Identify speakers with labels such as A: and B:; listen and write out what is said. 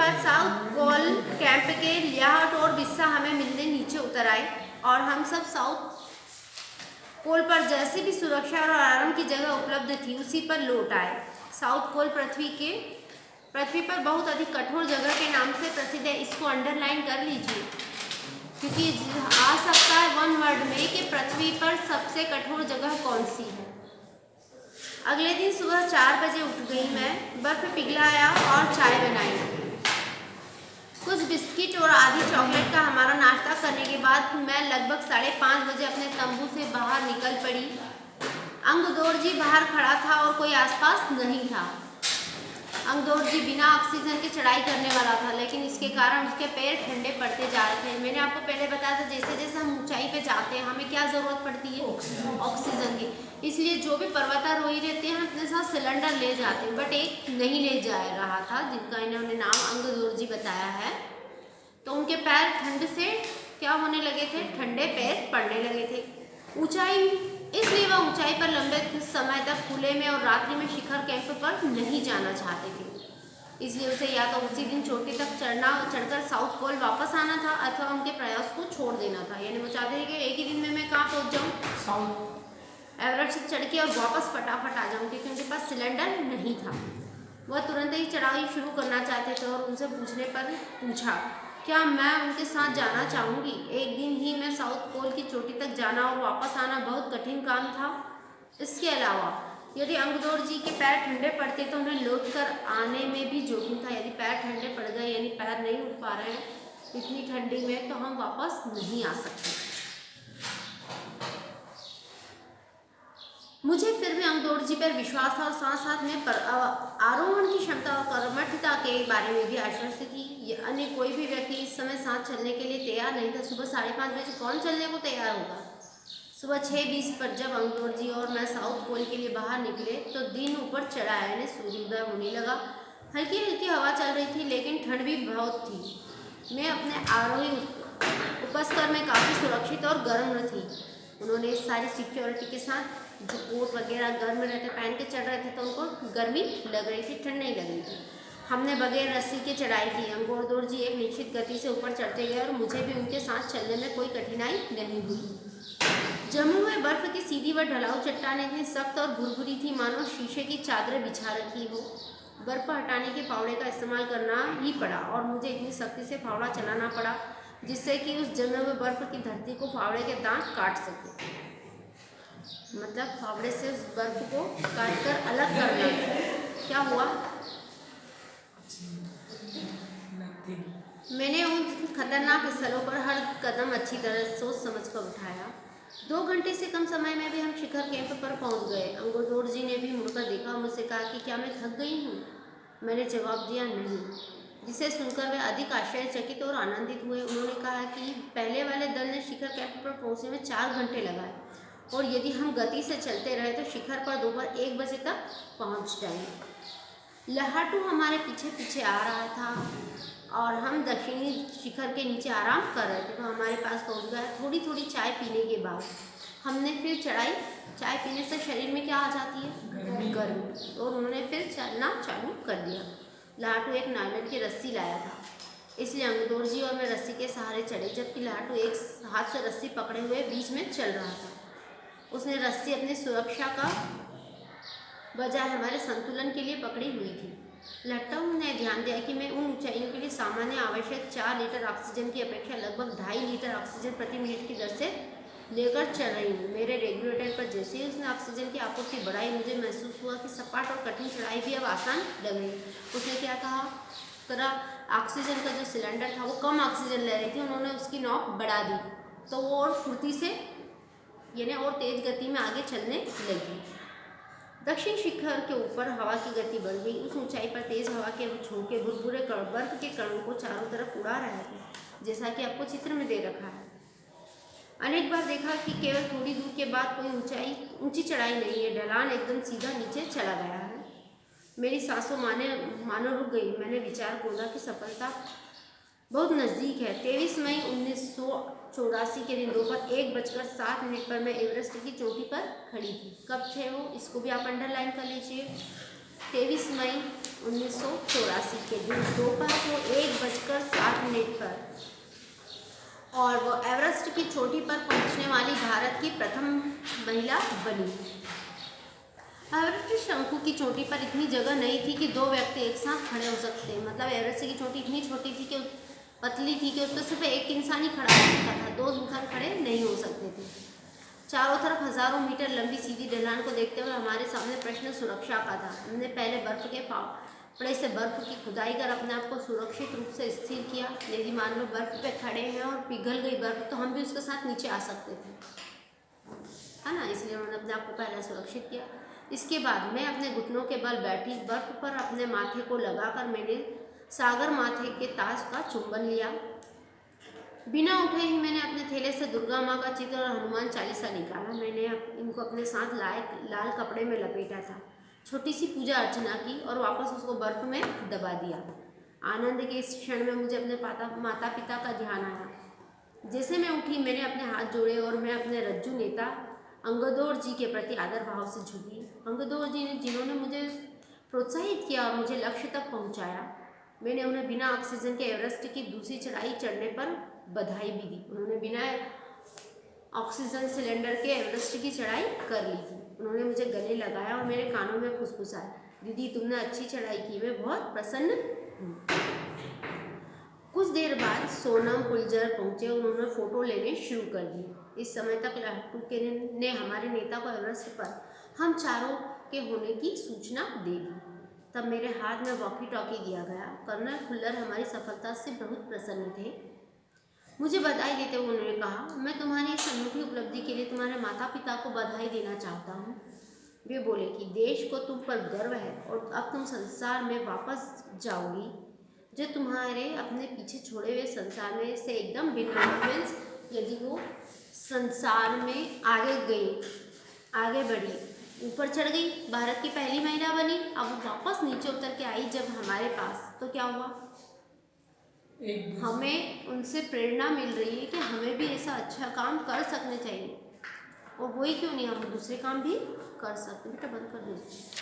A: बाद South Col camp के लियाहट और बिस्सा हमें मिलने नीचे उतर आए और हम सब साउथ कोल पर जैसी भी सुरक्षा और आराम की जगह उपलब्ध थी उसी पर लौट आए। साउथ कोल पृथ्वी पर बहुत अधिक कठोर जगह के नाम से प्रसिद्ध है। इसको अंडरलाइन कर लीजिए क्योंकि आ सकता है वन वर्ड में कि पृथ्वी पर सबसे कठोर जगह कौन सी है। अगले दिन सुबह 4 बजे उठ गई मैं, बर्फ पिघलाया और चाय बनाई। कुछ बिस्किट और आधी चॉकलेट का हमारा नाश्ता करने के बाद मैं लगभग 5:30 बजे अपने तंबू से बाहर निकल पड़ी। अंगदौर जी बाहर खड़ा था और कोई आसपास नहीं था। अंगदौर जी बिना ऑक्सीजन के चढ़ाई करने वाला था, लेकिन इसके कारण उसके पैर ठंडे पड़ते जा रहे थे। मैंने आपको पहले बताया था जैसे जैसे हम ऊंचाई पे जाते हैं हमें क्या ज़रूरत पड़ती है, ऑक्सीजन की। इसलिए जो भी पर्वतारोही रहते हैं अपने साथ सिलेंडर ले जाते हैं, बट एक नहीं ले जा रहा था जिनका इन्होंने नाम अंगदौर जी बताया है। तो उनके पैर ठंड से क्या होने लगे थे, ठंडे पैर पड़ने लगे थे। ऊंचाई इसलिए वह ऊंचाई पर लंबे समय तक खुले में और रात्रि में शिखर कैंप पर नहीं जाना चाहते थे। इसलिए उसे या तो उसी दिन चोटी तक चढ़कर साउथ पोल वापस आना था अथवा उनके प्रयास को छोड़ देना था। यानी वो चाहते थे कि एक ही दिन में मैं कहाँ पहुँच जाऊँ, साउथ एवरेस्ट चढ़ के और वापस फटाफट आ जाऊँ, क्योंकि उनके पास सिलेंडर नहीं था। वह तुरंत ही चढ़ाई शुरू करना चाहते थे और उनसे पूछने पर पूछा क्या मैं उनके साथ जाना चाहूँगी। एक दिन ही में साउथ पोल की चोटी तक जाना और वापस आना बहुत कठिन काम था। इसके अलावा यदि अंगदौर जी के पैर ठंडे पड़ते तो उन्हें लौट कर आने में भी जोखिम था। यदि पैर ठंडे पड़ गए यानी पैर नहीं उठ पा रहे हैं इतनी ठंडी में, तो हम वापस नहीं आ सकते। मुझे फिर भी अंगदौर जी पर विश्वास था और साथ साथ में आरोहण की क्षमता और कर्मठता के बारे में भी आश्वस्त थी। अन्य कोई भी व्यक्ति इस समय साथ चलने के लिए तैयार नहीं था। सुबह 5:30 बजे कौन चलने को तैयार होगा। सुबह 6:20 पर जब अंगदौर जी और मैं साउथ पोल के लिए बाहर निकले तो दिन ऊपर चढ़ा आया, यानी सूर्योदय होने लगा। हल्की हल्की हवा चल रही थी लेकिन ठंड भी बहुत थी। मैं अपने आरोही उपस्कर में काफ़ी सुरक्षित और गर्म थी। उन्होंने सारी सिक्योरिटी के साथ जो कोट वगैरह गर्म रहते पहन के चढ़ रहे थे तो उनको गर्मी लग रही थी, ठंड नहीं लग रही थी। हमने बगैर रस्सी के चढ़ाई की। अंगदौर जी एक निश्चित गति से ऊपर चढ़ते गए और मुझे भी उनके साथ चलने में कोई कठिनाई नहीं हुई। जम्मू में बर्फ की सीधी व ढलाऊ चट्टानें इतनी सख्त और भुरभुरी थी मानो शीशे की चादरें बिछा रखी हो। बर्फ हटाने के फावड़े का इस्तेमाल करना ही पड़ा और मुझे इतनी सख्ती से फावड़ा चलाना पड़ा जिससे कि उस जमे हुए बर्फ की धरती को फावड़े के दांत काट सके। मतलब फावड़े से उस बर्फ को काट कर अलग करना। क्या हुआ, मैंने उन खतरनाक स्थलों पर हर कदम अच्छी तरह सोच समझ कर उठाया। 2 घंटे से कम समय में भी हम शिखर कैंप पर पहुंच गए। अंगदौर जी ने भी मुड़कर देखा और मुझसे कहा कि क्या मैं थक गई हूँ। मैंने जवाब दिया नहीं, जिसे सुनकर वे अधिक आश्चर्यचकित और आनंदित हुए। उन्होंने कहा कि पहले वाले दल ने शिखर कैंप पर पहुँचने में 4 घंटे लगाए और यदि हम गति से चलते रहे तो शिखर पर दोपहर 1 बजे तक पहुँच जाएंगे। लहाटू हमारे पीछे पीछे आ रहा था और हम दक्षिणी शिखर के नीचे आराम कर रहे थे तो हमारे पास पहुँच गया। थोड़ी थोड़ी चाय पीने के बाद हमने फिर चढ़ाई। चाय पीने से शरीर में क्या आ जाती है, गर्मी, और उन्होंने फिर चलना चालू कर दिया। लहाटू एक नायलॉन की रस्सी लाया था, इसलिए अंगदौर जी और मैं रस्सी के सहारे चढ़े, जबकि लहाटू एक हाथ से रस्सी पकड़े हुए बीच में चल रहा था। उसने रस्सी अपनी सुरक्षा का बजाय हमारे संतुलन के लिए पकड़ी हुई थी। लट्टू ने ध्यान दिया कि मैं उन ऊंचाइयों के लिए सामान्य आवश्यक 4 लीटर ऑक्सीजन की अपेक्षा लगभग 2.5 लीटर ऑक्सीजन प्रति मिनट की दर से लेकर चल रही हूँ। मेरे रेगुलेटर पर जैसे ही उसने ऑक्सीजन की आपूर्ति बढ़ाई मुझे महसूस हुआ कि सपाट और कठिन चढ़ाई भी अब आसान लग रही। उसने क्या कहा, तरह ऑक्सीजन का जो सिलेंडर था वो कम ऑक्सीजन ले रही थी, उन्होंने उसकी नोक बढ़ा दी तो वो और फुर्ती से यानी और तेज गति में आगे चलने लगी। दक्षिण शिखर के ऊपर हवा की गति बढ़ गई। उस ऊंचाई पर तेज हवा के झोंके भुरभुरे बर्फ के कणों को चारों तरफ उड़ा रहे थे, जैसा कि आपको चित्र में दे रखा है। अनेक बार देखा कि केवल थोड़ी दूर के बाद कोई ऊंची चढ़ाई नहीं है, ढलान एकदम सीधा नीचे चला गया है। मेरी सांसों मानो रुक गई। मैंने विचार खोला कि सफलता बहुत नज़दीक है। 23 मई 1984 के दिन दोपहर 1:07 पर मैं एवरेस्ट की चोटी पर खड़ी थी। कब थे वो, इसको भी आप अंडरलाइन कर लीजिए। 23 मई 1984 के दिन दोपहर को 11:07 पर, और वो एवरेस्ट की चोटी पर पहुंचने वाली भारत की प्रथम महिला बनी। एवरेस्ट शंकु की चोटी पर इतनी जगह नहीं थी कि 2 व्यक्ति एक साथ खड़े हो सकते। मतलब एवरेस्ट की चोटी इतनी छोटी थी कि पतली थी कि उस पर सिर्फ एक इंसान ही खड़ा हो सकता था, 2 इंसान खड़े नहीं हो सकते थे। चारों तरफ हजारों मीटर लंबी सीधी ढलान को देखते हुए हमारे सामने प्रश्न सुरक्षा का था। हमने पहले बर्फ के फावड़े से बर्फ की खुदाई कर अपने आप को सुरक्षित रूप से स्थिर किया। यदि मान लो बर्फ पे खड़े हैं और पिघल गई बर्फ तो हम भी उसके साथ नीचे आ सकते थे, है ना, इसलिए उन्होंने अपने आप को पहले सुरक्षित किया। इसके बाद मैं अपने घुटनों के बल बैठी, बर्फ पर अपने माथे को लगाकर मैंने सागर माथे के ताज का चुंबन लिया। बिना उठे ही मैंने अपने थैले से दुर्गा माँ का चित्र और हनुमान चालीसा निकाला। मैंने इनको अपने साथ लाल कपड़े में लपेटा था, छोटी सी पूजा अर्चना की और वापस उसको बर्फ में दबा दिया। आनंद के इस क्षण में मुझे अपने माता पिता का ध्यान आया। जैसे मैं उठी मैंने अपने हाथ जोड़े और मैं अपने रज्जू नेता अंगदौर जी के प्रति आदर भाव से झुकी। अंगदौर जी ने जिन्होंने मुझे प्रोत्साहित किया और मुझे लक्ष्य तक पहुंचाया। मैंने उन्हें बिना ऑक्सीजन के एवरेस्ट की दूसरी चढ़ाई चढ़ने पर बधाई भी दी। उन्होंने बिना ऑक्सीजन सिलेंडर के एवरेस्ट की चढ़ाई कर ली थी। उन्होंने मुझे गले लगाया और मेरे कानों में फुसफुसाया, दीदी तुमने अच्छी चढ़ाई की, मैं बहुत प्रसन्न हूँ। कुछ देर बाद सोनम पुलजर पहुंचे और उन्होंने फोटो लेने शुरू कर दिए। इस समय तक लाटू के ने हमारे नेता को एवरेस्ट पर हम चारों के होने की सूचना दे दी। तब मेरे हाथ में वॉकी टॉकी दिया गया। कर्नल खुल्लर हमारी सफलता से बहुत प्रसन्न थे। मुझे बधाई देते हुए उन्होंने कहा, मैं तुम्हारी इस अनूठी उपलब्धि के लिए तुम्हारे माता पिता को बधाई देना चाहता हूँ। वे बोले कि देश को तुम पर गर्व है और अब तुम संसार में वापस जाओगी जो तुम्हारे अपने पीछे छोड़े हुए संसार में से एकदम भिन्न है। मीन्स यदि वो संसार में आगे बढ़ी, ऊपर चढ़ गई, भारत की पहली महिला बनी, अब वो वापस नीचे उतर के आई जब हमारे पास, तो क्या हुआ, हमें उनसे प्रेरणा मिल रही है कि हमें भी ऐसा अच्छा काम कर सकने चाहिए, और वही क्यों नहीं, हम दूसरे काम भी कर सकते हैं। बेटा बंद कर दीजिए।